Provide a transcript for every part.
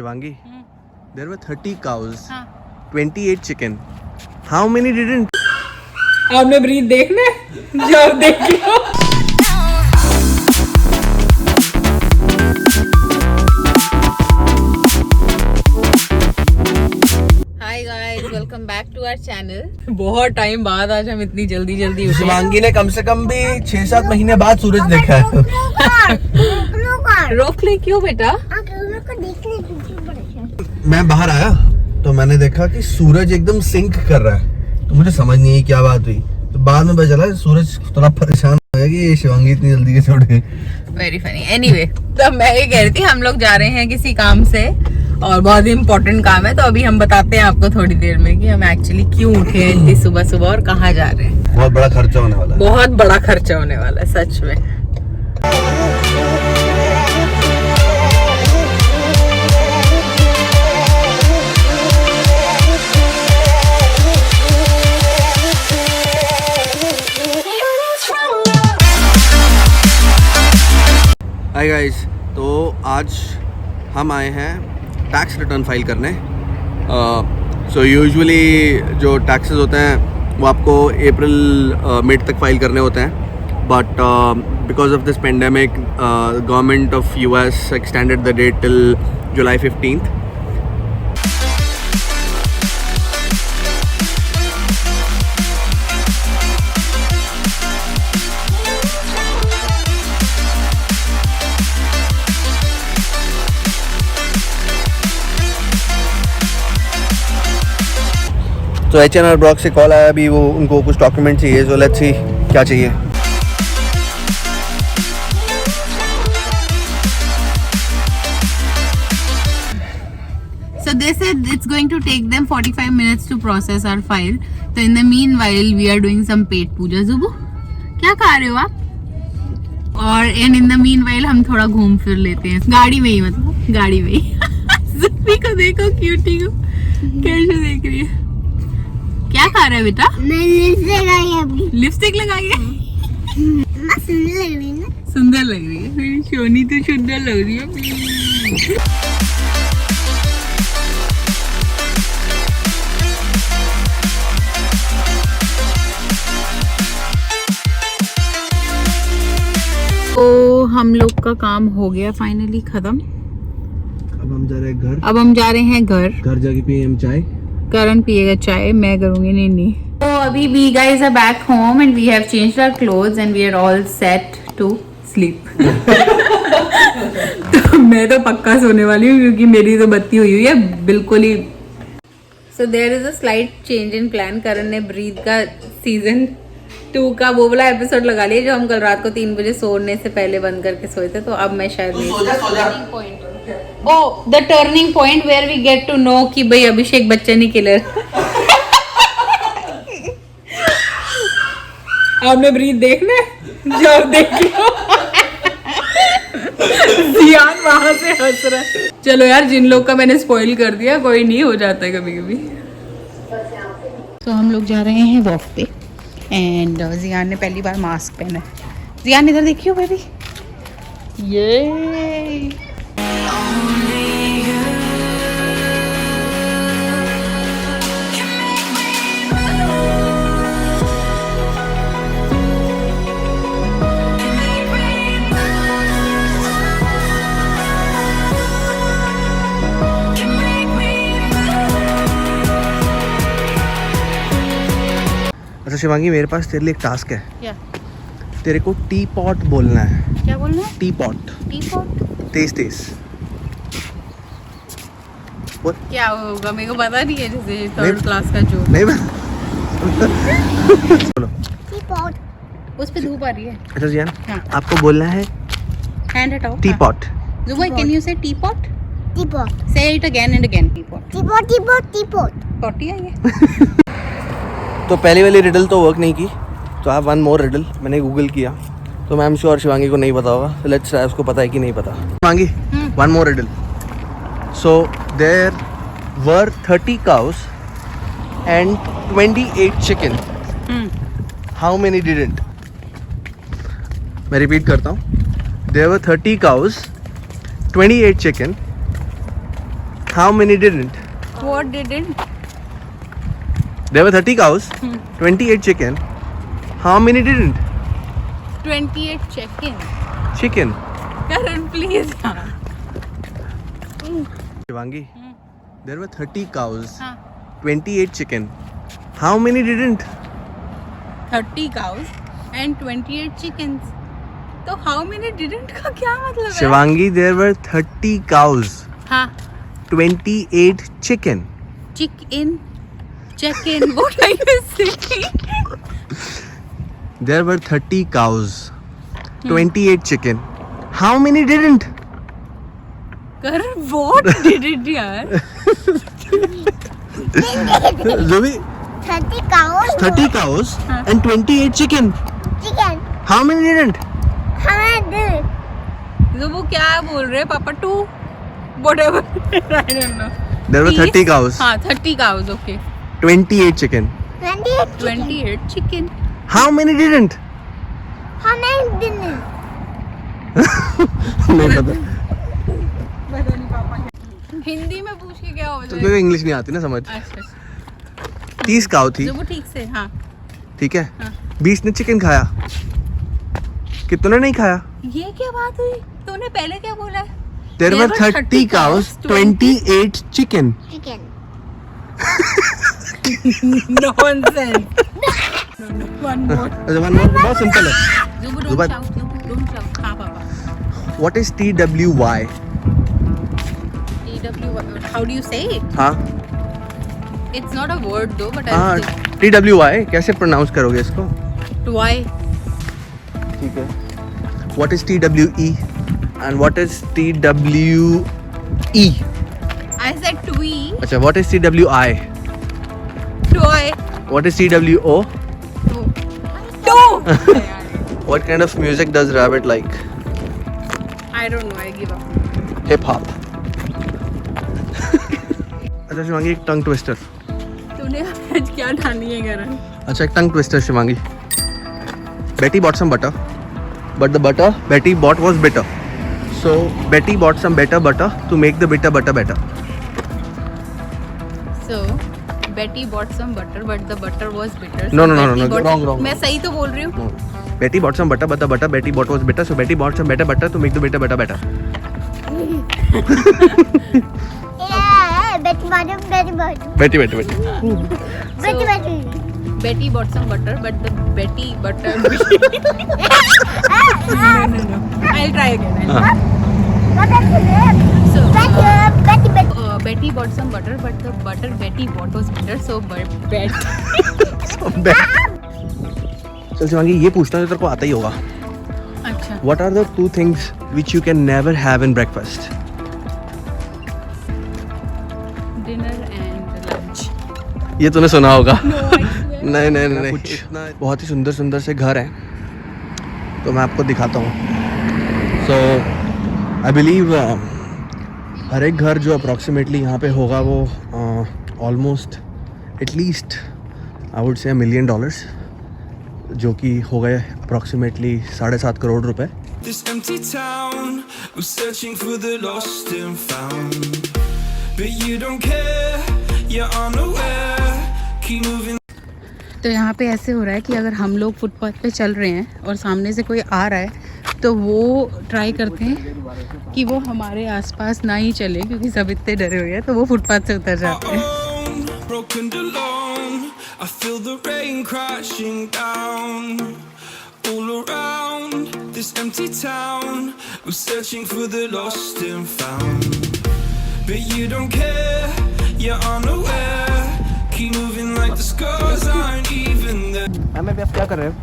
Shivangi, there were 30 cows, 28 chicken. How many didn't? आपने breathe देखना है? जब देखियो। Hi guys, welcome back to our channel. बहुत टाइम बाद आज हम इतनी जल्दी उठे। शिवांगी ने कम से कम भी 6-7 महीने बाद सूरज देखा है। रोक ले क्यों बेटा? मैं बाहर आया तो मैंने देखा कि सूरज एकदम सिंक कर रहा है, तो मुझे समझ नहीं आई क्या बात हुई। तो बाद में पता चला सूरज थोड़ा परेशान हो गया कि ये शिवांगी इतनी जल्दी कैसे उठ गई। Very funny. एनीवे, तो मैं ये कह रही थी हम लोग जा रहे हैं किसी काम से और बहुत ही इम्पोर्टेंट काम है, तो अभी हम बताते हैं आपको थोड़ी देर में कि हम एक्चुअली क्यों उठे हैं इतनी सुबह और कहाँ जा रहे हैं। बहुत बड़ा खर्चा होने वाला है। बहुत बड़ा खर्चा होने वाला है सच में। हाय गाइस, तो आज हम आए हैं टैक्स रिटर्न फाइल करने। सो यूजुअली जो टैक्सेस होते हैं वो आपको अप्रैल मिड तक फाइल करने होते हैं, but because of this pandemic government of US extended the date till July 15th। तो H&R ब्लॉक से कॉल आया, अभी वो उनको कुछ डॉक्यूमेंट चाहिए, सो लेट्स सी क्या चाहिए। So they said it's going to take them 45 minutes to process our file. So in the meanwhile we are doing some पेट पूजा। जुबू क्या खा रहे हो आप? और in the meanwhile हम थोड़ा घूम फिर लेते हैं गाड़ी में ही, मतलब गाड़ी में ही। जुबी को देखो, क्यूटी को कैसे देख रही है। क्या खा रहा है बेटा? मैं लिपस्टिक लगाई अभी। लिपस्टिक लगाई है? सुंदर लग रही है ना? सुंदर लग रही है मेरी सोनी, तो सुंदर लग रही है। तो हम लोग का काम हो गया फाइनली खत्म। अब हम जा रहे हैं घर। अब हम जा रहे हैं घर जाके पिए हम चाय। करण पिएगा चाय, मैं करूंगी नहीं। तो अभी we guys are back home and we have changed our clothes and we are all set to sleep. तो मैं तो पक्का सोने वाली हूँ क्योंकि मेरी तो बत्ती हुई है बिल्कुल ही। So there is a slight change in plan. Karan ने ब्रीथ का सीजन 2 का वो वाला एपिसोड लगा लिया जो हम कल रात को 3 बजे सोने से पहले बंद करके सोए थे, तो अब मैं शायद नहीं। Oh, the turning point where we get to know कि भाई अभिषेक बच्चन ही किलर। आपने ब्रीथ देखना है? जब देखियो। जियान वहां से हंस रहा है। चलो यार, जिन लोग का मैंने स्पॉइल कर दिया, कोई नहीं, हो जाता है कभी कभी। तो हम लोग जा रहे हैं वॉक पे एंड जियान ने पहली बार मास्क पहना है। जियान इधर देखियो बेबी, ये अच्छा शिवांगी, मेरे पास तेरे लिए एक टास्क है। क्या? तेरे को टी पॉट बोलना है। क्या बोलना है? Tea pot. Tea pot? तेज बोल। क्या होगा मेरे को पता नहीं है, जैसे थर्ड क्लास का जो नहीं बोलो। टीपॉट। उस पे धूप आ रही है। अच्छा जियान, हाँ। आपको बोलना है हैंड हटाओ। T pot. जुबा, कैन यू से टी पॉट? टीपॉट। से it again and again. T pot. Teapot teapot teapot. Potty है ये। तो पहली वाली रिडल तो वर्क नहीं की, तो आप वन मोर रिडल मैंने गूगल किया, तो मैं एम श्योर शिवांगी को नहीं पता होगा। लेट्स ट्राई, उसको पता है कि नहीं पता। Shivangi, one more riddle. So there were 30 cows and 28 chicken. How many didn't? मैं रिपीट करता हूँ। There were 30 cows, 28 chicken. How many didn't? What didn't? There were 30 cows, 28 chicken. How many didn't? 28 check-in. Chicken. Karan, please. Shivangi, there were 30 cows, हाँ. 28 chicken. How many didn't? 30 cows and 28 chickens. तो how many didn't का क्या मतलब है? Shivangi, there were 30 cows, हाँ. 28 chicken. Chicken. Check-in. What are you saying? There were 30 cows, 28 chicken. How many didn't? Karan, what didn't यार? Zubi, 30 cows. 30 cows and 28 chicken. Chicken. How many didn't? How many did? तो वो क्या बोल रहे हैं पापा? 2 whatever. I don't know. There were 30 cows, हाँ 30 cows. Okay. 28 chicken. 28 chicken. 28 chicken. How many didn't? How many didn't? नहीं पता. हिंदी में पूछ के क्या हो तो जाएगा? इंग्लिश नहीं आती ना समझ. अच्छा. 30 काऊ थी, जो वो ठीक से हाँ. ठीक है. हाँ. 20 ने चिकन खाया, कितनों ने नहीं खाया? ये क्या बात हुई? तूने पहले क्या बोला है? There were 30 cows, 28 chicken. Chicken. Nonsense. No. One more. One more, बहुत सिंपल है. Zubu, Zubat. don't shout. Zubu, don't shout. हाँ पापा. What is TWY? TW. How do you say it? हाँ It's not a word though, but I'll हाँ say TWY कैसे pronounce करोगे इसको? Why? ठीक है. What is TWE and what is TWE? I said twee. अच्छा, what is TWI? Toy. What is TWO? Two. What kind of music does rabbit like? I don't know. I give up. Hip hop. अच्छा शिवांगी, एक tongue twister. तूने आज क्या ठानी है करण? अच्छा, एक tongue twister Shivangi. Betty bought some butter, but the butter Betty bought was bitter. So Betty bought some better butter to make the bitter butter better. So Betty bought some butter, but the butter was bitter. No, So no, no, Betty no, bought- wrong. मैं सही तो बोल रही हूँ. No. Betty bought some butter, but the butter Betty bought was bitter. So Betty bought some better butter to make the bitter butter better. Yeah, Betty bottom, Betty bottom. Betty. Betty bottom. Betty bought some butter, but the Betty butter. No. I'll try again. What is the name? So Betty, Betty. Betty bought some butter, but the butter Betty bought was bitter. So Betty. चल शिवांगी, ये पूछता हूँ, तेरे को आता ही होगा. अच्छा. What are the 2 things which you can never have in breakfast? Dinner and lunch. ये तूने सुना होगा. No, I swear. नहीं कुछ बहुत ही सुंदर से घर हैं, तो मैं आपको दिखाता हूँ. सो आई बिलीव हर एक घर जो अप्रॉक्सीमेटली यहाँ पे होगा वो almost at least I would say $1 million, जो कि हो गए अप्रॉक्सीमेटली 7.5 करोड़ रुपए. This empty town, we're searching for the lost and found. But you don't care, you're unaware. Keep moving. तो यहाँ पे ऐसे हो रहा है कि अगर हम लोग फुटपाथ पे चल रहे हैं और सामने से कोई आ रहा है तो वो ट्राई करते हैं कि वो हमारे आसपास ना ही चले, क्योंकि सब इतने डरे हुए हैं, तो वो फुटपाथ से उतर जाते हैं. Own, broken alone. I feel the rain crashing down. All around this empty town, we're searching for the lost and found. But you don't care, you're unaware. Keep moving like the scars aren't even there. Ma'am अभी आप क्या कर रहे हो?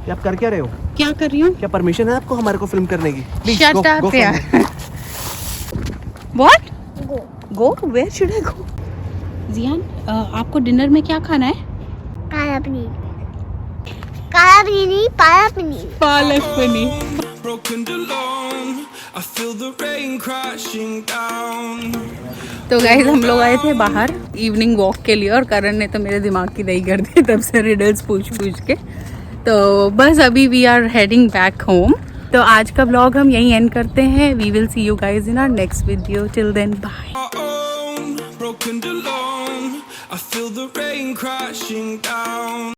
ये आप कर क्या रहे हो? क्या कर रही हूँ? क्या परमिशन है आपको हमारे को फिल्म करने की? Please, Shut go, up go यार. from What? Go. Go? Where should I go? जियान, आपको डिनर में क्या खाना है? काला पनीर. काला पनीर नहीं, पाला paneer. Palak paneer. Broken alone, I feel the rain crashing down. तो गाइस हम लोग आए थे बाहर इवनिंग वॉक के लिए, और करण ने तो मेरे दिमाग की दही कर दी तब से रिडल्स पूछ के. तो बस अभी we are heading back home. तो आज का ब्लॉग हम यहीं एंड करते हैं. We will see you guys in our next video. Till then bye. broken and alone. I feel the rain crashing down.